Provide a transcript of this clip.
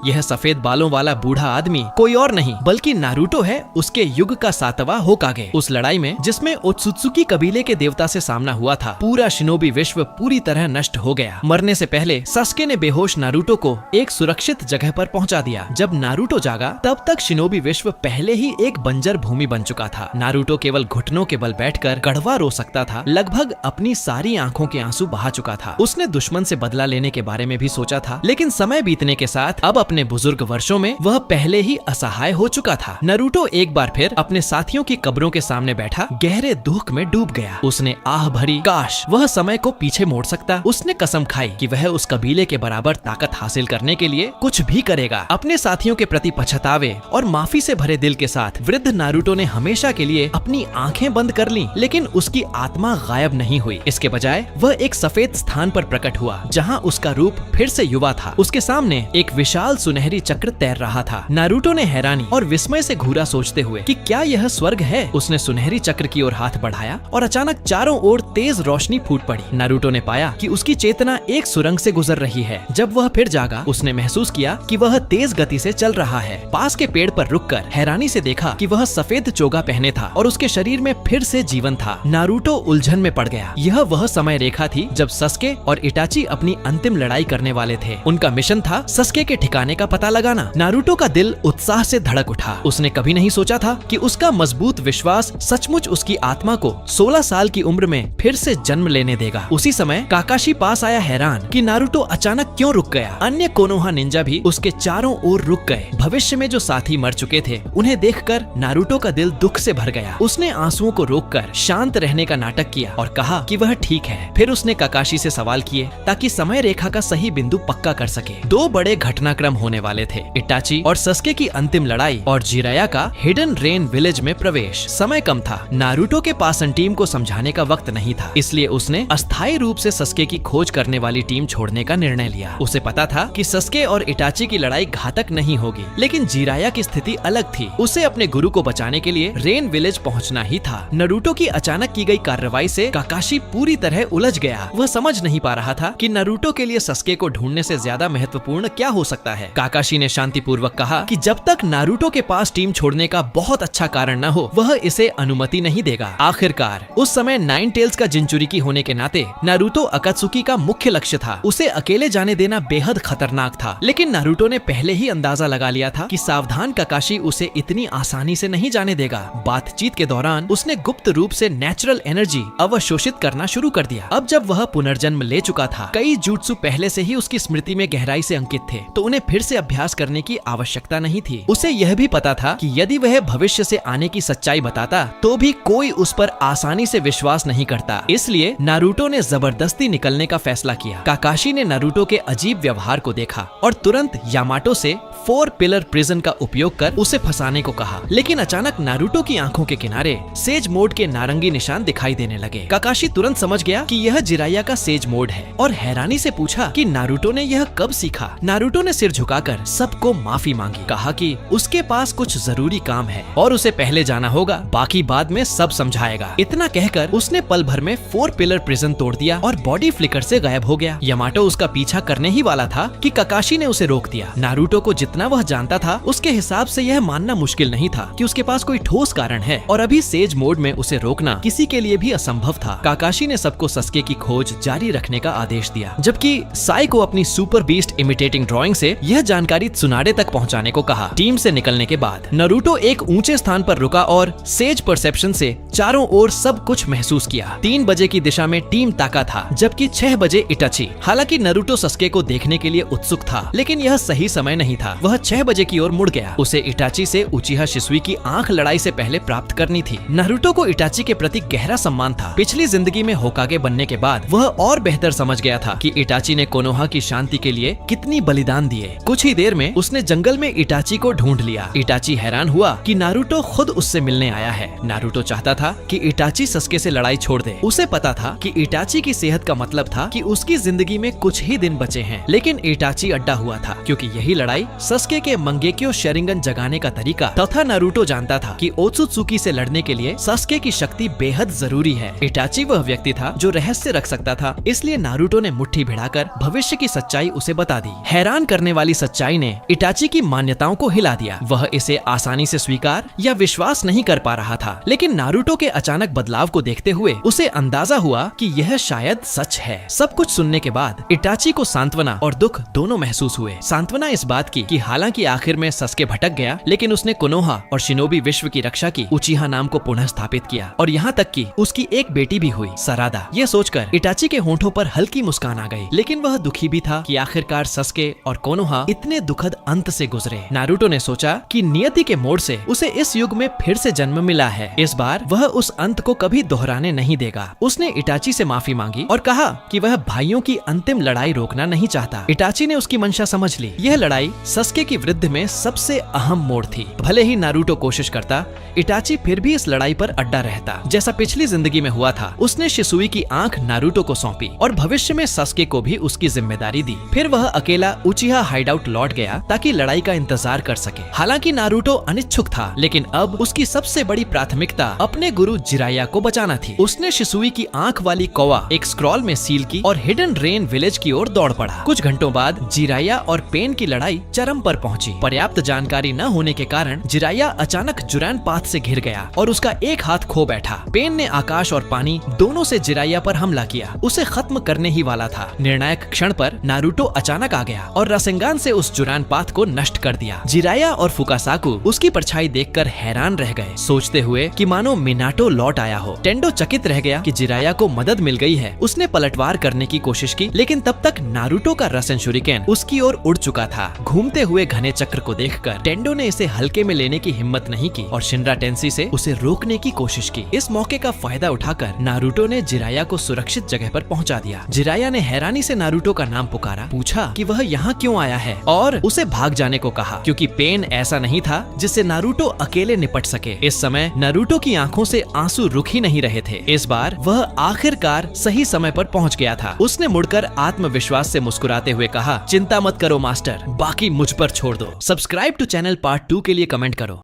यह सफेद बालों वाला बूढ़ा आदमी कोई और नहीं बल्कि नारुतो है, उसके युग का 7वां होकागे। उस लड़ाई में जिसमें ओत्सुत्सुकी कबीले के देवता से सामना हुआ था, पूरा शिनोबी विश्व पूरी तरह नष्ट हो गया। मरने से पहले सस्के ने बेहोश नारुतो को एक सुरक्षित जगह पर पहुंचा दिया। जब नारुतो जागा तब तक शिनोबी विश्व पहले ही एक बंजर भूमि बन चुका था। नारुतो केवल घुटनों के बल बैठकर कड़वा रो सकता था, लगभग अपनी सारी आंखों के आंसू बहा चुका था। उसने दुश्मन से बदला लेने के बारे में भी सोचा था, लेकिन समय बीतने के साथ अब अपने बुजुर्ग वर्षों में वह पहले ही असहाय हो चुका था। नारुतो एक बार फिर अपने साथियों की कब्रों के सामने बैठा गहरे दुख में डूब गया। उसने आह भरी, काश वह समय को पीछे मोड़ सकता। उसने कसम खाई कि वह उस कबीले के बराबर ताकत हासिल करने के लिए कुछ भी करेगा। अपने साथियों के प्रति पछतावे और माफी से भरे दिल के साथ वृद्ध नारुतो ने हमेशा के लिए अपनी आंखें बंद कर ली, लेकिन उसकी आत्मा गायब नहीं हुई। इसके बजाय वह एक सफेद स्थान पर प्रकट हुआ जहां उसका रूप फिर से युवा था। उसके सामने एक विशाल सुनहरी चक्र तैर रहा था। नारुतो ने हैरानी और विस्मय से घूरा, सोचते हुए कि क्या यह स्वर्ग है। उसने सुनहरी चक्र की ओर हाथ बढ़ाया और अचानक चारों ओर तेज रोशनी फूट पड़ी। नारुतो ने पाया कि उसकी चेतना एक सुरंग से गुजर रही है। जब वह फिर जागा, उसने महसूस किया कि वह तेज गति से चल रहा है। पास के पेड़ पर रुककर हैरानी से देखा कि वह सफेद चोगा पहने था और उसके शरीर में फिर से जीवन था। नारुतो उलझन में पड़ गया। यह वह समय रेखा थी जब सस्के और इटाची अपनी अंतिम लड़ाई करने वाले थे। उनका मिशन था सस्के के ठिकाने का पता लगाना। नारुतो का दिल उत्साह से धड़क उठा। उसने कभी नहीं सोचा था कि उसका मजबूत विश्वास सचमुच उसकी आत्मा को 16 साल की उम्र में फिर से जन्म लेने देगा। उसी समय काकाशी पास आया, हैरान कि नारुतो अचानक क्यों रुक गया। अन्य कोनोहा निंजा भी उसके चारों ओर रुक गए। भविष्य में जो साथी मर चुके थे उन्हें देखकर नारुतो का दिल दुख से भर गया। उसने आंसुओं को रोककर शांत रहने का नाटक किया और कहा कि वह ठीक है। फिर उसने काकाशी से सवाल किए ताकि समय रेखा का सही बिंदु पक्का कर सके। दो बड़े घटनाक्रम होने वाले थे, इटाची और सस्के की अंतिम लड़ाई और जिराया का हिडन रेन विलेज में प्रवेश। समय कम था। नारुतो के पास टीम को समझाने का वक्त नहीं था, इसलिए उसने अस्थायी रूप से सस्के की खोज करने वाली टीम छोड़ने का निर्णय लिया। उसे पता था कि सस्के और इटाची की लड़ाई घातक नहीं होगी, लेकिन जिराया की स्थिति अलग थी। उसे अपने गुरु को बचाने के लिए रेन विलेज पहुंचना ही था। नारुतो की अचानक की गई कार्रवाई से काकाशी पूरी तरह उलझ गया। वह समझ नहीं पा रहा था कि नारुतो के लिए सस्के को ढूंढने से ज्यादा महत्वपूर्ण क्या हो सकता है। काकाशी ने शांतिपूर्वक कहा कि जब तक नारुतो के पास टीम छोड़ने का बहुत अच्छा कारण न हो, वह इसे अनुमति नहीं देगा। आखिरकार उस समय नाइन टेल्स का जिंचुरिकी होने के नाते नारुतो अकात्सुकी का मुख्य लक्ष्य था। उसे अकेले जाने देना बेहद खतरनाक था, लेकिन नारुतो ने पहले ही अंदाजा लगा लिया था कि सावधान काकाशी उसे इतनी आसानी से नहीं जाने देगा। बातचीत के दौरान उसने गुप्त रूप से नेचुरल एनर्जी अवशोषित करना शुरू कर दिया। अब जब वह पुनर्जन्म ले चुका था, कई jutsu पहले से ही उसकी स्मृति में गहराई से अंकित थे, तो उन्हें फिर से अभ्यास करने की आवश्यकता नहीं थी। उसे यह भी पता था कि यदि वह भविष्य से आने की सच्चाई बताता तो भी कोई उस पर आसानी से विश्वास नहीं करता। इसलिए नारुतो ने जबरदस्ती निकलने का फैसला किया। काकाशी ने नारुतो के अजीब व्यवहार को देखा और तुरंत यामाटो से 4 पिलर प्रिजन का उपयोग कर उसे फंसाने को कहा, लेकिन अचानक नारुतो की आंखों के किनारे सेज मोड के नारंगी निशान दिखाई देने लगे। काकाशी तुरंत समझ गया कि यह जिराया का सेज मोड है और हैरानी से पूछा कि नारुतो ने यह कब सीखा। नारुतो ने सिर झुकाकर सबको माफी मांगी, कहा कि उसके पास कुछ जरूरी काम है और उसे पहले जाना होगा, बाकी बाद में सब समझाएगा। इतना कहकर उसने पल भर में 4 पिलर प्रिजन तोड़ दिया और बॉडी फ्लिकर से गायब हो गया। यामाटो उसका पीछा करने ही वाला था कि काकाशी ने उसे रोक दिया। नारुतो को जितना वह जानता था उसके हिसाब से यह मानना मुश्किल नहीं था कि उसके पास कोई ठोस कारण है और अभी सेज मोड में उसे रोकना किसी के लिए भी असंभव था। काकाशी ने सबको सस्के की खोज जारी रखने का आदेश दिया, जबकि साई को अपनी सुपर बीस्ट इमिटेटिंग ड्राइंग से यह जानकारी त्सुनाडे तक पहुंचाने को कहा। टीम से निकलने के बाद नारुतो एक ऊंचे स्थान पर रुका और सेज परसेप्शन से चारों ओर सब कुछ महसूस किया। 3 बजे की दिशा में टीम ताका था, जबकि 6 बजे इटाची। हालांकि नारुतो सस्के को देखने के लिए उत्सुक था, लेकिन यह सही समय नहीं था। वह 6 बजे की ओर मुड़ गया। उसे इटाची से उचिहा शिसुई की आंख लड़ाई से पहले प्राप्त करनी थी। नारुतो को इटाची के प्रति गहरा सम्मान था। पिछली जिंदगी में होकागे बनने के बाद वह और बेहतर समझ गया था कि इटाची ने कोनोहा की शांति के लिए कितनी बलिदान दिए। कुछ ही देर में उसने जंगल में इटाची को ढूंढ लिया। इटाची हैरान हुआ कि नारुतो खुद उससे मिलने आया है। नारुतो चाहता था कि इटाची सस्के से लड़ाई छोड़ दे। उसे पता था कि इटाची की सेहत का मतलब था कि उसकी जिंदगी में कुछ ही दिन बचे हैं, लेकिन इटाची अड्डा हुआ था क्योंकि यही लड़ाई सस्के के मंगेक्यो शेरिंगन जगाने का तरीका तथा नारुतो जानता था कि ओत्सुत्सुकी से लड़ने के लिए सस्के की शक्ति बेहद जरूरी है। इटाची वह व्यक्ति था जो रहस्य रख सकता था, इसलिए नारुतो ने मुट्ठी भिड़ाकर भविष्य की सच्चाई उसे बता दी। हैरान करने वाली सच्चाई ने इटाची की मान्यताओं को हिला दिया। वह इसे आसानी से स्वीकार या विश्वास नहीं कर पा रहा था, लेकिन नारुतो के अचानक बदलाव को देखते हुए उसे अंदाजा हुआ कि यह शायद सच है। सब कुछ सुनने के बाद इटाची को सांत्वना और दुख दोनों महसूस हुए। सांत्वना इस बात की कि हालांकि आखिर में सस्के भटक गया, लेकिन उसने कोनोहा और शिनोबी विश्व की रक्षा की, उचिहा नाम को पुनः स्थापित किया और यहाँ तक कि उसकी एक बेटी भी हुई, सरादा। ये सोचकर इटाची के होंठों पर हल्की मुस्कान आ गई, लेकिन वह दुखी भी था कि आखिरकार सस्के और कोनोहा इतने दुखद अंत से गुजरे। नारुतो ने सोचा कि नियति के मोड़ से उसे इस युग में फिर से जन्म मिला है। इस बार वह उस अंत को कभी दोहराने नहीं देगा। उसने इटाची से माफी मांगी और कहा कि वह भाइयों की अंतिम लड़ाई रोकना नहीं चाहता। इटाची ने उसकी मंशा समझ ली। यह लड़ाई सस्के की वृद्धि में सबसे अहम मोड़ थी। भले ही नारुतो कोशिश करता, इटाची फिर भी इस लड़ाई पर अड्डा रहता। जैसा पिछली जिंदगी में हुआ था, उसने शिसुई की आंख नारुतो को सौंपी और भविष्य में सस्के को भी उसकी जिम्मेदारी दी। फिर वह अकेला उचिहा हाइडआउट लौट गया ताकि लड़ाई का इंतजार कर सके। हालांकि नारुतो अनिच्छुक था, लेकिन अब उसकी सबसे बड़ी प्राथमिकता अपने गुरु जिराया को बचाना थी। उसने शिसुई की आंख वाली कौवा एक स्क्रॉल में सील की और हिडन रेन विलेज की ओर दौड़ पड़ा। कुछ घंटों बाद जिराया और पेन की लड़ाई चरम पर पहुंची। पर्याप्त जानकारी न होने के कारण जिराया अचानक जुरान पाथ से घिर गया और उसका एक हाथ खो बैठा। पेन ने आकाश और पानी दोनों से जिराया पर हमला किया। उसे खत्म करने ही वाला था। निर्णायक क्षण पर नारुतो अचानक आ गया और रासेंगान से उस जुरान पाथ को नष्ट कर दिया। जिराया और फुकासाकु उसकी परछाई देखकर हैरान रह गए, सोचते हुए कि मानो मिनाटो लौट आया हो। टेंडो चकित रह गया कि जिराया को मदद मिल गई है। उसने पलटवार करने की कोशिश की, लेकिन तब तक नारुतो का रसन शुरिकेन उसकी ओर उड़ चुका था। घूमते हुए घने चक्र को देखकर टेंडो ने इसे हल्के में लेने की हिम्मत नहीं की और शिनरा टेंसी से उसे रोकने की कोशिश की। इस मौके का फायदा उठाकर नारुतो ने जिराया को सुरक्षित जगह पर पहुंचा दिया। जिराया ने हैरानी से नारुतो का नाम पुकारा, पूछा कि वह यहाँ क्यों आया है और उसे भाग जाने को कहा, क्योंकि पेन ऐसा नहीं था जिससे नारुतो अकेले निपट सके। इस समय नारुतो की आंखों से आंसू रुक ही नहीं रहे थे। इस बार वह आखिरकार सही समय पर पहुंच गया था। उसने मुड़कर आत्मविश्वास से मुस्कुराते हुए कहा, चिंता मत करो मास्टर, बाकी मुझ पर छोड़ दो। सब्सक्राइब टू चैनल पार्ट 2 के लिए कमेंट करो।